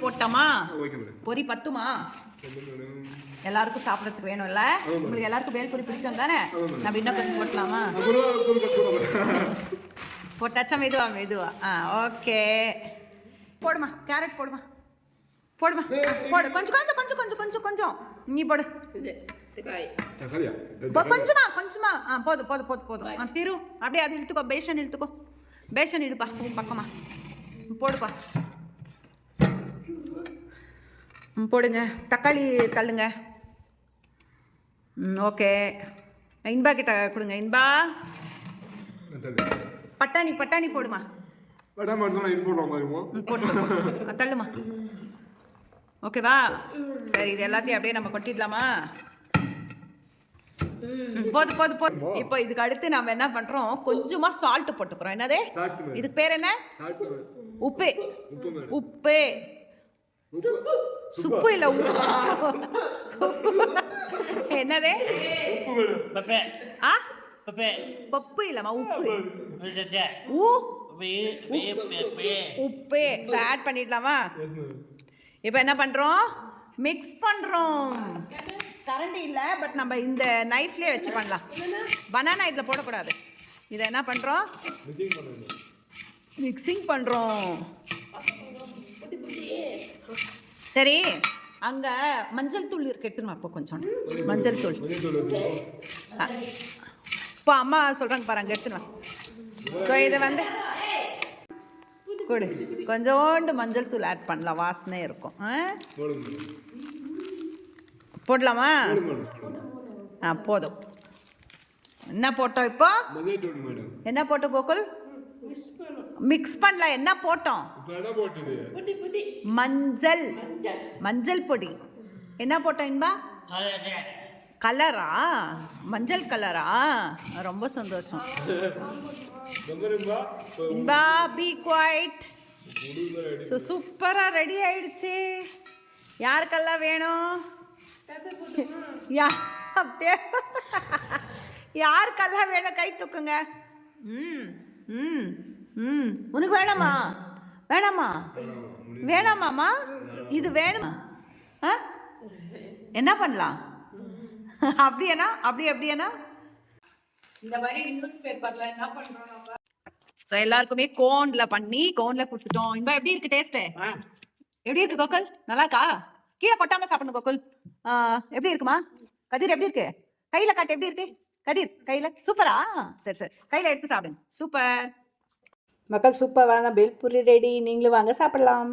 போட்டோமா? பொரி பத்துமா? எல்லாருக்கும் சாப்பிட்றதுக்கு வேணும்ல? உங்களுக்கு எல்லாருக்கும் பேல்பூரி பிடிக்கும் தானே? நம்ம இன்னும் கொஞ்சம் போட்டலாமா? போட்டாச்சா? மெதுவா. ஓகே. போடுமா, கேரட் போடுமா, போடு. கொஞ்சம் நீ போடு. கொஞ்சமா. போதும். திரு அப்படியே அது இழுத்துக்கோ. பேஷன் இழுப்பா பக்கமா. போடுப்பா. போடுங்க. தக்காளி தள்ளுங்க. ஓகே. இன்பா கிட்ட கொடுங்க. இன்பா, பட்டாணி போடுமா. தள்ளுமா. ஓகேவா? சரி, இது எல்லாத்தையும் அப்படியே நம்ம கொட்டிடலாமா? போதும். இப்போ இதுக்கு அடுத்து நம்ம என்ன பண்றோம், கொஞ்சமா சால்ட் போட்டுக்கிறோம். என்னது இதுக்கு பேர்? என்ன? உப்பு. சுப்பு இல்ல, என்னது? பப்பு இல்லம்மா, உப்பு ஆட் பண்ணிடலாமா? இப்போ என்ன பண்றோம், மிக்ஸ் பண்றோம். கரண்டி இல்ல, பட் நம்ம இந்த நைஃப்லயே வச்சு பண்ணலாம். பனானா இதுல போடக்கூடாது. இதை என்ன பண்றோம், மிக்சிங் பண்றோம். சரி, அங்க மஞ்சள் தூள் இருக்கு, எடுத்துமா. அப்போ கொஞ்சம் மஞ்சள் தூள். இப்போ அம்மா சொல்றாங்க பாரு, அங்க எடுத்துமா. ஸோ இதை வந்து கொடு. கொஞ்சோண்டு மஞ்சள் தூள் ஆட் பண்ணலாம், வாசனை இருக்கும். போடலாமா? போதும். என்ன போட்டோம் இப்போ? என்ன போட்டோம் கோகுல்? மிக்ஸ் பண்ணலாம். என்ன போட்டோம்? மஞ்சள் பொடி. என்ன போட்டோம் இன்பா? கலரா? மஞ்சள் கலரா? ரொம்ப சந்தோஷம். Inba, be quiet. ஸோ சூப்பரா ரெடி ஆயிடுச்சு. யாருக்கெல்லாம் வேணும்? யாருக்கெல்லாம் வேணும் கை தூக்குங்க. உனக்கு வேணாமாமா? இது வேணுமா? என்ன பண்ணலாம்? அப்படியேனா இந்த மாதிரி நியூஸ் பேப்பர்ல என்ன பண்றோம் நம்ம? ஸோ எல்லாருக்குமே கோன்ல கொடுத்துட்டோம். இன்பா, எப்படி இருக்கு டேஸ்ட்? எப்படி இருக்கு கோகுல்? நல்லா இருக்கா? கீழே கொட்டாம சாப்பிடணும் கோகுல். எப்படி இருக்குமா? கதிர் எப்படி இருக்கு? கையில காட்டு. எப்படி இருக்கு கதிர்? கையில சூப்பரா? சரி, கையில எடுத்து சாப்பிடுங்க. சூப்பர் மக்கள். சூப்பரான பேல்பூரி ரெடி. நீங்களும் வாங்க சாப்பிடலாம்.